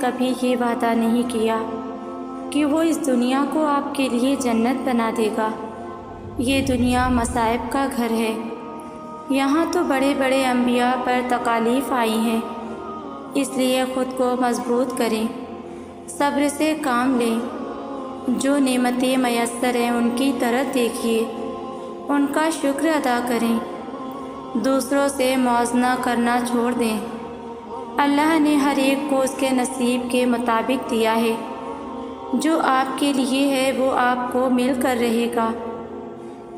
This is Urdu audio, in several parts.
کبھی یہ وعدہ نہیں کیا کہ وہ اس دنیا کو آپ کے لیے جنت بنا دے گا۔ یہ دنیا مصائب کا گھر ہے۔ یہاں تو بڑے بڑے انبیاء پر تکالیف آئی ہیں، اس لیے خود کو مضبوط کریں، صبر سے کام لیں۔ جو نعمتیں میسر ہیں ان کی طرف دیکھیے، ان کا شکر ادا کریں، دوسروں سے موازنہ کرنا چھوڑ دیں۔ اللہ نے ہر ایک کو اس کے نصیب کے مطابق دیا ہے۔ جو آپ کے لیے ہے وہ آپ کو مل کر رہے گا۔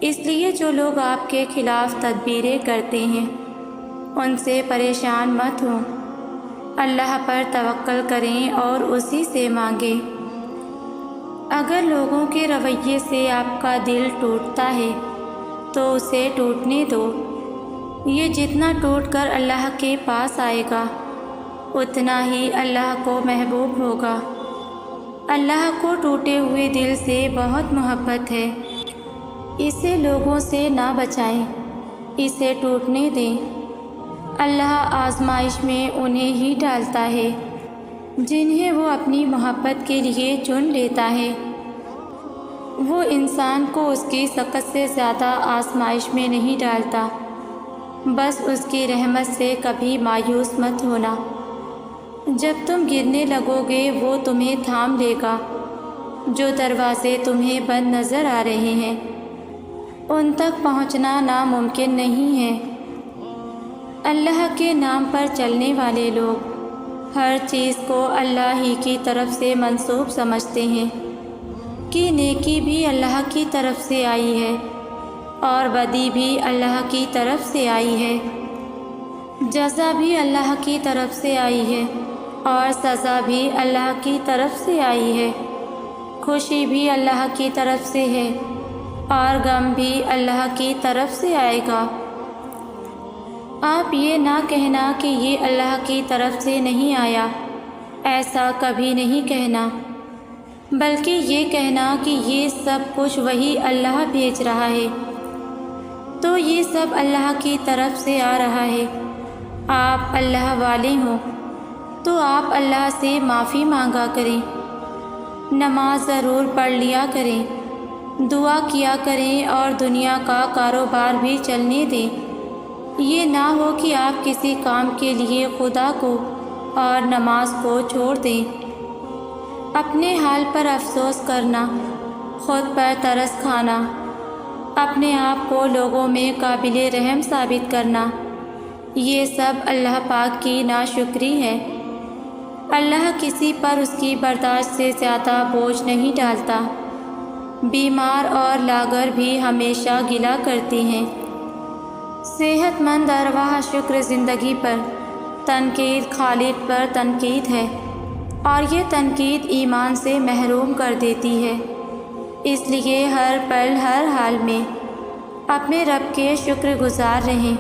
اس لیے جو لوگ آپ کے خلاف تدبیریں کرتے ہیں ان سے پریشان مت ہوں، اللہ پر توکل کریں اور اسی سے مانگیں۔ اگر لوگوں کے رویے سے آپ کا دل ٹوٹتا ہے تو اسے ٹوٹنے دو۔ یہ جتنا ٹوٹ کر اللہ کے پاس آئے گا اتنا ہی اللہ کو محبوب ہوگا۔ اللہ کو ٹوٹے ہوئے دل سے بہت محبت ہے، اسے لوگوں سے نہ بچائیں، اسے ٹوٹنے دیں۔ اللہ آزمائش میں انہیں ہی ڈالتا ہے جنہیں وہ اپنی محبت کے لیے چن لیتا ہے۔ وہ انسان کو اس کی سخت سے زیادہ آزمائش میں نہیں ڈالتا۔ بس اس کی رحمت سے کبھی مایوس مت ہونا۔ جب تم گرنے لگو گے وہ تمہیں تھام لے گا۔ جو دروازے تمہیں بند نظر آ رہے ہیں ان تک پہنچنا ناممکن نہیں ہے۔ اللہ کے نام پر چلنے والے لوگ ہر چیز کو اللہ ہی کی طرف سے منسوب سمجھتے ہیں کہ نیکی بھی اللہ کی طرف سے آئی ہے اور بدی بھی اللہ کی طرف سے آئی ہے، جزا بھی اللہ کی طرف سے آئی ہے اور سزا بھی اللہ کی طرف سے آئی ہے، خوشی بھی اللہ کی طرف سے ہے اور غم بھی اللہ کی طرف سے آئے گا۔ آپ یہ نہ کہنا کہ یہ اللہ کی طرف سے نہیں آیا، ایسا کبھی نہیں کہنا، بلکہ یہ کہنا کہ یہ سب کچھ وہی اللہ بھیج رہا ہے، تو یہ سب اللہ کی طرف سے آ رہا ہے۔ آپ اللہ والے ہوں تو آپ اللہ سے معافی مانگا کریں، نماز ضرور پڑھ لیا کریں، دعا کیا کریں اور دنیا کا کاروبار بھی چلنے دیں۔ یہ نہ ہو کہ آپ کسی کام کے لیے خدا کو اور نماز کو چھوڑ دیں۔ اپنے حال پر افسوس کرنا، خود پر ترس کھانا، اپنے آپ کو لوگوں میں قابل رحم ثابت کرنا، یہ سب اللہ پاک کی ناشکری ہے۔ اللہ کسی پر اس کی برداشت سے زیادہ بوجھ نہیں ڈالتا۔ بیمار اور لاغر بھی ہمیشہ گلہ کرتی ہیں۔ صحت مند ارواح شکر زندگی پر، تنقید خالق پر تنقید ہے اور یہ تنقید ایمان سے محروم کر دیتی ہے۔ اس لیے ہر پل ہر حال میں اپنے رب کے شکر گزار رہیں،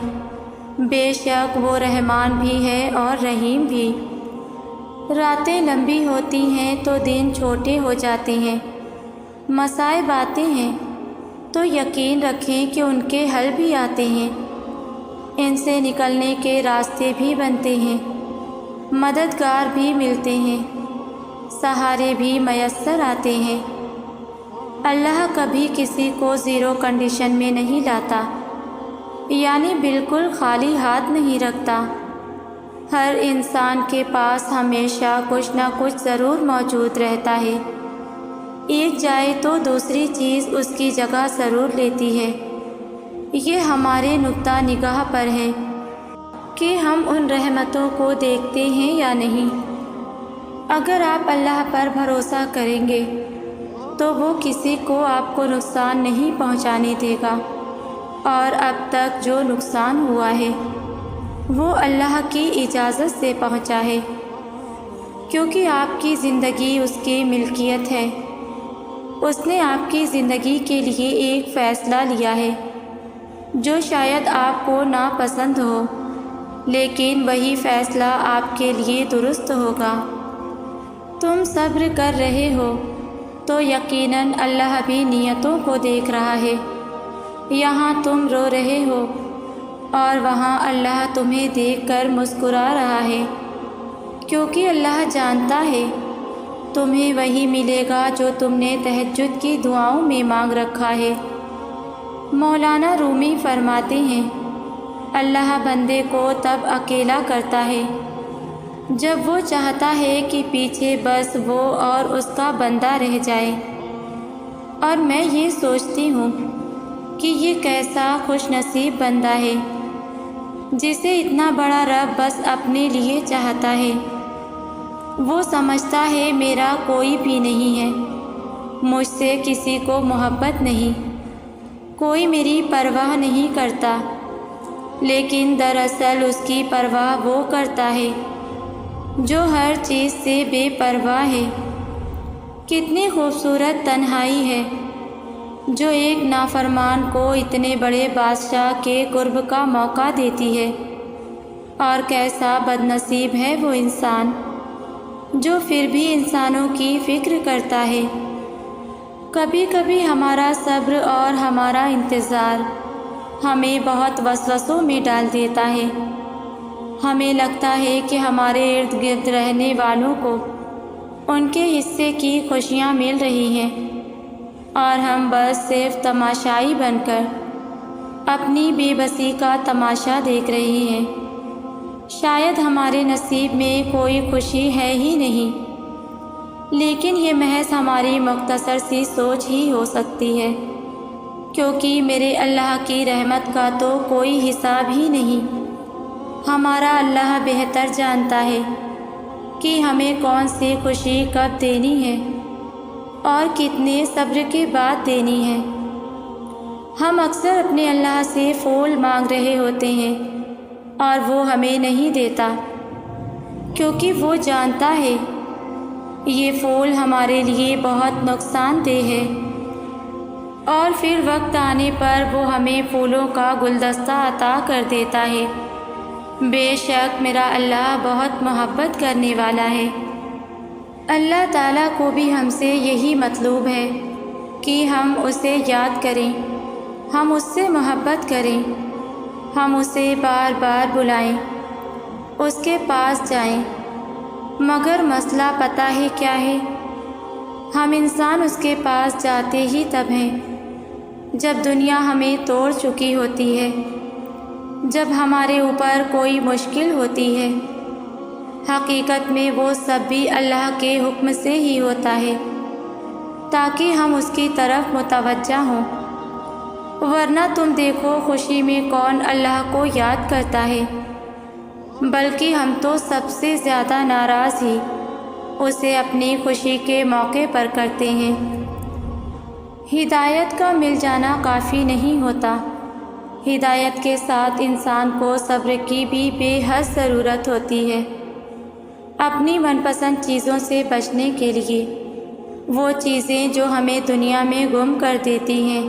بے شک وہ رحمان بھی ہے اور رحیم بھی۔ راتیں لمبی ہوتی ہیں تو دن چھوٹے ہو جاتے ہیں، مصائب آتے ہیں تو یقین رکھیں کہ ان کے حل بھی آتے ہیں، ان سے نکلنے کے راستے بھی بنتے ہیں، مددگار بھی ملتے ہیں، سہارے بھی میسر آتے ہیں۔ اللہ کبھی کسی کو زیرو کنڈیشن میں نہیں لاتا، یعنی بالکل خالی ہاتھ نہیں رکھتا۔ ہر انسان کے پاس ہمیشہ کچھ نہ کچھ ضرور موجود رہتا ہے، ایک جائے تو دوسری چیز اس کی جگہ ضرور لیتی ہے۔ یہ ہمارے نقطہ نگاہ پر ہے کہ ہم ان رحمتوں کو دیکھتے ہیں یا نہیں۔ اگر آپ اللہ پر بھروسہ کریں گے تو وہ کسی کو آپ کو نقصان نہیں پہنچانے دے گا، اور اب تک جو نقصان ہوا ہے وہ اللہ کی اجازت سے پہنچا ہے، کیونکہ آپ کی زندگی اس کی ملکیت ہے۔ اس نے آپ کی زندگی کے لیے ایک فیصلہ لیا ہے جو شاید آپ کو ناپسند ہو، لیکن وہی فیصلہ آپ کے لیے درست ہوگا۔ تم صبر کر رہے ہو تو یقیناً اللہ بھی نیتوں کو دیکھ رہا ہے۔ یہاں تم رو رہے ہو اور وہاں اللہ تمہیں دیکھ کر مسکرا رہا ہے۔ کیونکہ اللہ جانتا ہے تمہیں وہی ملے گا جو تم نے تہجد کی دعاؤں میں مانگ رکھا ہے۔ مولانا رومی فرماتے ہیں، اللہ بندے کو تب اکیلا کرتا ہے جب وہ چاہتا ہے کہ پیچھے بس وہ اور اس کا بندہ رہ جائے، اور میں یہ سوچتی ہوں کہ یہ کیسا خوش نصیب بندہ ہے جسے اتنا بڑا رب بس اپنے لیے چاہتا ہے۔ وہ سمجھتا ہے میرا کوئی بھی نہیں ہے، مجھ سے کسی کو محبت نہیں، کوئی میری پرواہ نہیں کرتا، لیکن دراصل اس کی پرواہ وہ کرتا ہے جو ہر چیز سے بے پرواہ ہے۔ کتنی خوبصورت تنہائی ہے جو ایک نافرمان کو اتنے بڑے بادشاہ کے قرب کا موقع دیتی ہے، اور کیسا بد نصیب ہے وہ انسان جو پھر بھی انسانوں کی فکر کرتا ہے۔ کبھی کبھی ہمارا صبر اور ہمارا انتظار ہمیں بہت وسوسوں میں ڈال دیتا ہے۔ ہمیں لگتا ہے کہ ہمارے ارد گرد رہنے والوں کو ان کے حصے کی خوشیاں مل رہی ہیں، اور ہم بس صرف تماشائی بن کر اپنی بے بسی کا تماشا دیکھ رہے ہیں۔ شاید ہمارے نصیب میں کوئی خوشی ہے ہی نہیں، لیکن یہ محض ہماری مختصر سی سوچ ہی ہو سکتی ہے، کیونکہ میرے اللہ کی رحمت کا تو کوئی حساب ہی نہیں۔ ہمارا اللہ بہتر جانتا ہے کہ ہمیں کون سی خوشی کب دینی ہے اور کتنے صبر کے بعد دینی ہے۔ ہم اکثر اپنے اللہ سے پھول مانگ رہے ہوتے ہیں اور وہ ہمیں نہیں دیتا، کیونکہ وہ جانتا ہے یہ پھول ہمارے لیے بہت نقصان دہ ہے، اور پھر وقت آنے پر وہ ہمیں پھولوں کا گلدستہ عطا کر دیتا ہے۔ بے شک میرا اللہ بہت محبت کرنے والا ہے۔ اللہ تعالیٰ کو بھی ہم سے یہی مطلوب ہے کہ ہم اسے یاد کریں، ہم اس سے محبت کریں، ہم اسے بار بار بلائیں، اس کے پاس جائیں۔ مگر مسئلہ پتہ ہے کیا ہے؟ ہم انسان اس کے پاس جاتے ہی تب ہیں جب دنیا ہمیں توڑ چکی ہوتی ہے، جب ہمارے اوپر کوئی مشکل ہوتی ہے۔ حقیقت میں وہ سب بھی اللہ کے حکم سے ہی ہوتا ہے، تاکہ ہم اس کی طرف متوجہ ہوں۔ ورنہ تم دیکھو خوشی میں کون اللہ کو یاد کرتا ہے، بلکہ ہم تو سب سے زیادہ ناراض ہی اسے اپنی خوشی کے موقع پر کرتے ہیں۔ ہدایت کا مل جانا کافی نہیں ہوتا، ہدایت کے ساتھ انسان کو صبر کی بھی بے حد ضرورت ہوتی ہے۔ اپنی من پسند چیزوں سے بچنے کے لیے، وہ چیزیں جو ہمیں دنیا میں گم کر دیتی ہیں۔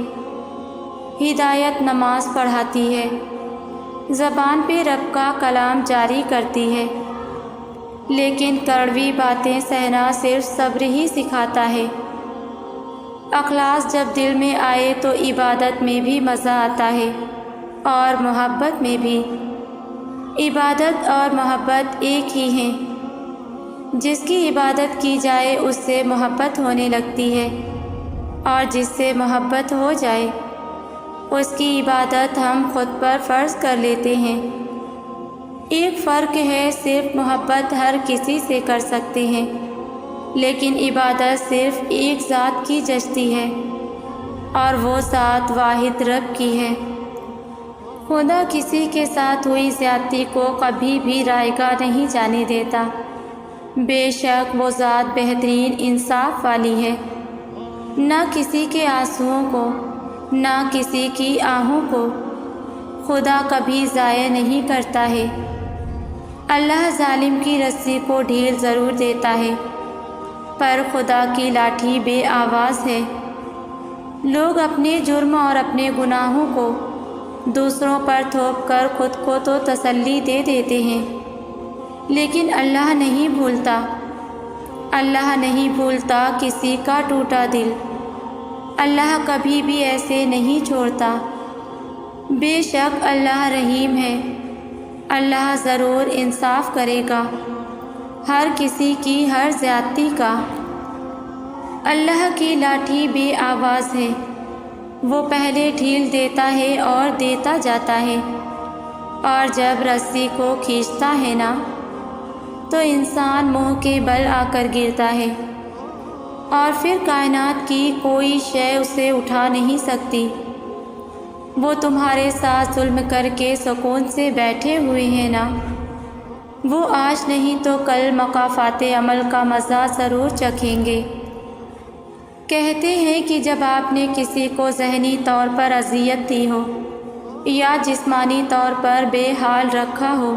ہدایت نماز پڑھاتی ہے، زبان پہ رب کا کلام جاری کرتی ہے، لیکن کڑوی باتیں سہنا صرف صبر ہی سکھاتا ہے۔ اخلاص جب دل میں آئے تو عبادت میں بھی مزہ آتا ہے اور محبت میں بھی۔ عبادت اور محبت ایک ہی ہیں۔ جس کی عبادت کی جائے اس سے محبت ہونے لگتی ہے، اور جس سے محبت ہو جائے اس کی عبادت ہم خود پر فرض کر لیتے ہیں۔ ایک فرق ہے، صرف محبت ہر کسی سے کر سکتے ہیں، لیکن عبادت صرف ایک ذات کی جچتی ہے، اور وہ ذات واحد رب کی ہے۔ خدا کسی کے ساتھ ہوئی زیادتی کو کبھی بھی رائیگاں نہیں جانے دیتا۔ بے شک وہ ذات بہترین انصاف والی ہے، نہ کسی کے آنسوؤں کو، نہ کسی کی آہوں کو خدا کبھی ضائع نہیں کرتا ہے۔ اللہ ظالم کی رسی کو ڈھیل ضرور دیتا ہے، پر خدا کی لاٹھی بے آواز ہے۔ لوگ اپنے جرم اور اپنے گناہوں کو دوسروں پر تھوپ کر خود کو تو تسلی دے دیتے ہیں، لیکن اللہ نہیں بھولتا۔ اللہ نہیں بھولتا کسی کا ٹوٹا دل، اللہ کبھی بھی ایسے نہیں چھوڑتا۔ بے شک اللہ رحیم ہے، اللہ ضرور انصاف کرے گا۔ ہر کسی کی ہر زیادتی کا۔ اللہ کی لاٹھی بے آواز ہے، وہ پہلے ڈھیل دیتا ہے اور دیتا جاتا ہے، اور جب رسی کو کھینچتا ہے نا تو انسان منہ کے بل آ کر گرتا ہے، اور پھر کائنات کی کوئی شے اسے اٹھا نہیں سکتی۔ وہ تمہارے ساتھ ظلم کر کے سکون سے بیٹھے ہوئے ہیں نا، وہ آج نہیں تو کل مکافات عمل کا مزہ ضرور چکھیں گے۔ کہتے ہیں کہ جب آپ نے کسی کو ذہنی طور پر اذیت دی ہو یا جسمانی طور پر بے حال رکھا ہو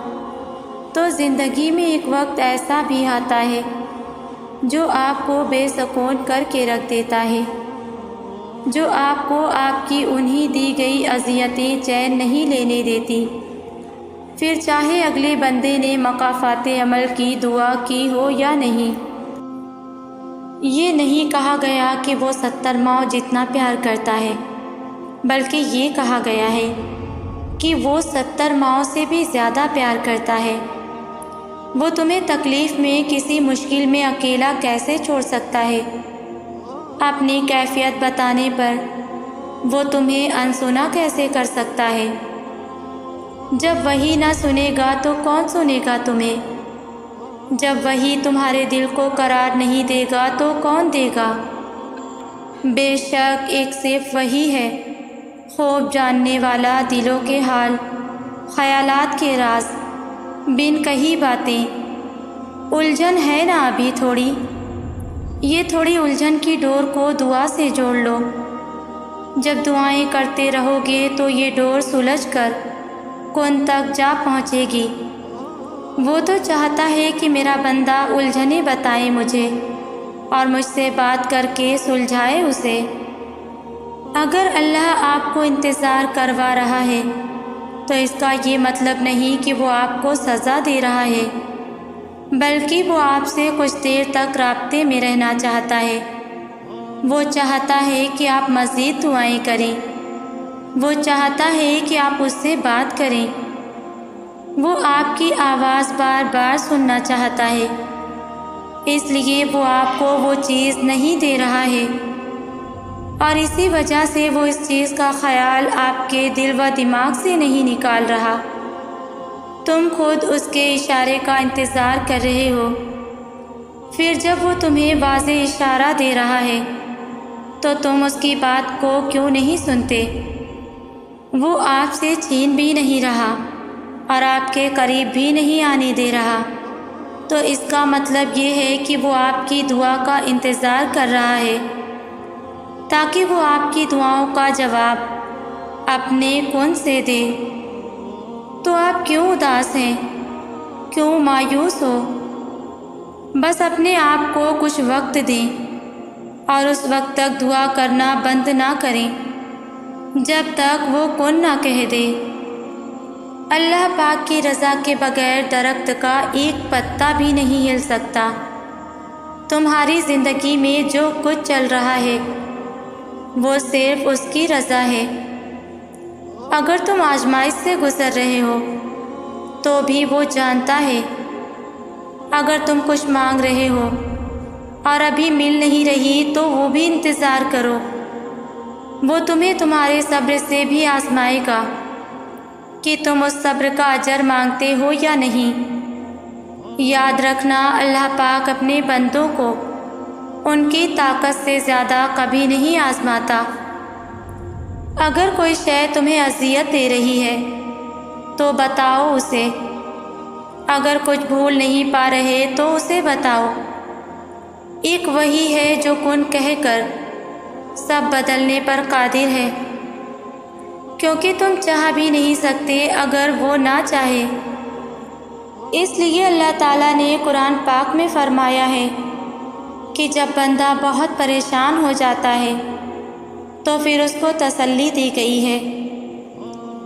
تو زندگی میں ایک وقت ایسا بھی آتا ہے جو آپ کو بے سکون کر کے رکھ دیتا ہے، جو آپ کو آپ کی انہی دی گئی اذیتیں چین نہیں لینے دیتی، پھر چاہے اگلے بندے نے مکافات عمل کی دعا کی ہو یا نہیں۔ یہ نہیں کہا گیا کہ وہ 70 ماؤں جتنا پیار کرتا ہے، بلکہ یہ کہا گیا ہے کہ وہ 70 ماؤں سے بھی زیادہ پیار کرتا ہے۔ وہ تمہیں تکلیف میں کسی مشکل میں اکیلا کیسے چھوڑ سکتا ہے؟ اپنی کیفیت بتانے پر وہ تمہیں انسنا کیسے کر سکتا ہے؟ جب وہی نہ سنے گا تو کون سنے گا تمہیں؟ جب وہی تمہارے دل کو قرار نہیں دے گا تو کون دے گا؟ بے شک ایک صرف وہی ہے، خوب جاننے والا دلوں کے حال، خیالات کے راز، بن کہی باتیں۔ الجھن ہے نا ابھی تھوڑی، یہ تھوڑی الجھن کی ڈور کو دعا سے جوڑ لو۔ جب دعائیں کرتے رہو گے تو یہ ڈور سلجھ کر کن تک جا پہنچے گی۔ وہ تو چاہتا ہے کہ میرا بندہ الجھنیں بتائے مجھے اور مجھ سے بات کر کے سلجھائے اسے۔ اگر اللہ آپ کو انتظار کروا رہا ہے تو اس کا یہ مطلب نہیں کہ وہ آپ کو سزا دے رہا ہے، بلکہ وہ آپ سے کچھ دیر تک رابطے میں رہنا چاہتا ہے۔ وہ چاہتا ہے کہ آپ مزید دعائیں کریں، وہ چاہتا ہے کہ آپ اس سے بات کریں، وہ آپ کی آواز بار بار سننا چاہتا ہے، اس لیے وہ آپ کو وہ چیز نہیں دے رہا ہے، اور اسی وجہ سے وہ اس چیز کا خیال آپ کے دل و دماغ سے نہیں نکال رہا۔ تم خود اس کے اشارے کا انتظار کر رہے ہو، پھر جب وہ تمہیں واضح اشارہ دے رہا ہے تو تم اس کی بات کو کیوں نہیں سنتے؟ وہ آپ سے چھین بھی نہیں رہا اور آپ کے قریب بھی نہیں آنے دے رہا، تو اس کا مطلب یہ ہے کہ وہ آپ کی دعا کا انتظار کر رہا ہے تاکہ وہ آپ کی دعاؤں کا جواب اپنے کن سے دے۔ تو آپ کیوں اداس ہیں؟ کیوں مایوس ہو؟ بس اپنے آپ کو کچھ وقت دیں اور اس وقت تک دعا کرنا بند نہ کریں جب تک وہ کن نہ کہہ دے۔ اللہ پاک کی رضا کے بغیر درخت کا ایک پتا بھی نہیں ہل سکتا۔ تمہاری زندگی میں جو کچھ چل رہا ہے وہ صرف اس کی رضا ہے۔ اگر تم آزمائش سے گزر رہے ہو تو بھی وہ جانتا ہے۔ اگر تم کچھ مانگ رہے ہو اور ابھی مل نہیں رہی تو وہ بھی انتظار کرو، وہ تمہیں تمہارے صبر سے بھی آزمائے گا کہ تم اس صبر کا اجر مانگتے ہو یا نہیں۔ یاد رکھنا، اللہ پاک اپنے بندوں کو ان کی طاقت سے زیادہ کبھی نہیں آزماتا۔ اگر کوئی شے تمہیں اذیت دے رہی ہے تو بتاؤ اسے، اگر کچھ بھول نہیں پا رہے تو اسے بتاؤ۔ ایک وہی ہے جو کن کہہ کر سب بدلنے پر قادر ہے، کیونکہ تم چاہ بھی نہیں سکتے اگر وہ نہ چاہے۔ اس لیے اللہ تعالیٰ نے قرآن پاک میں فرمایا ہے کہ جب بندہ بہت پریشان ہو جاتا ہے تو پھر اس کو تسلی دی گئی ہے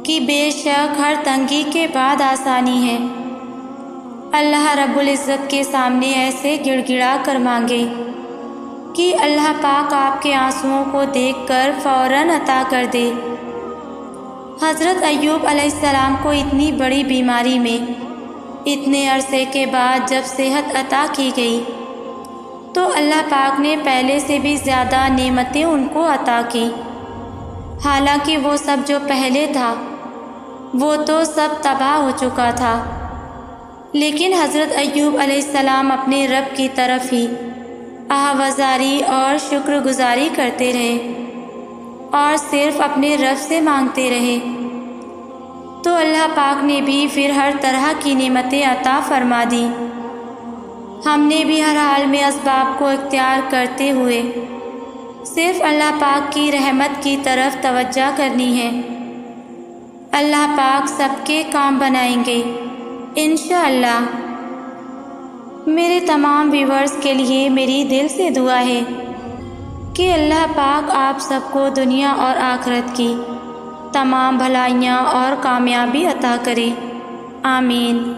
کہ بے شک ہر تنگی کے بعد آسانی ہے۔ اللہ رب العزت کے سامنے ایسے گڑ گڑا کر مانگے کہ اللہ پاک آپ کے آنسوؤں کو دیکھ کر فوراً عطا کر دے۔ حضرت ایوب علیہ السلام کو اتنی بڑی بیماری میں اتنے عرصے کے بعد جب صحت عطا کی گئی تو اللہ پاک نے پہلے سے بھی زیادہ نعمتیں ان کو عطا کی۔ حالانکہ وہ سب جو پہلے تھا وہ تو سب تباہ ہو چکا تھا، لیکن حضرت ایوب علیہ السلام اپنے رب کی طرف ہی آہوازاری اور شکر گزاری کرتے رہے اور صرف اپنے رب سے مانگتے رہے، تو اللہ پاک نے بھی پھر ہر طرح کی نعمتیں عطا فرما دی۔ ہم نے بھی ہر حال میں اسباب کو اختیار کرتے ہوئے صرف اللہ پاک کی رحمت کی طرف توجہ کرنی ہے۔ اللہ پاک سب کے کام بنائیں گے انشاءاللہ۔ میرے تمام ویورز کے لیے میری دل سے دعا ہے کہ اللہ پاک آپ سب کو دنیا اور آخرت کی تمام بھلائیاں اور کامیابی عطا کرے، آمین۔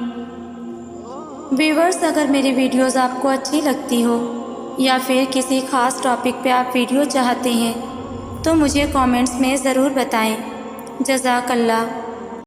ویورز، اگر میری ویڈیوز آپ کو اچھی لگتی ہو یا پھر کسی خاص ٹاپک پہ آپ ویڈیو چاہتے ہیں تو مجھے کامنٹس میں ضرور بتائیں۔ جزاک اللہ۔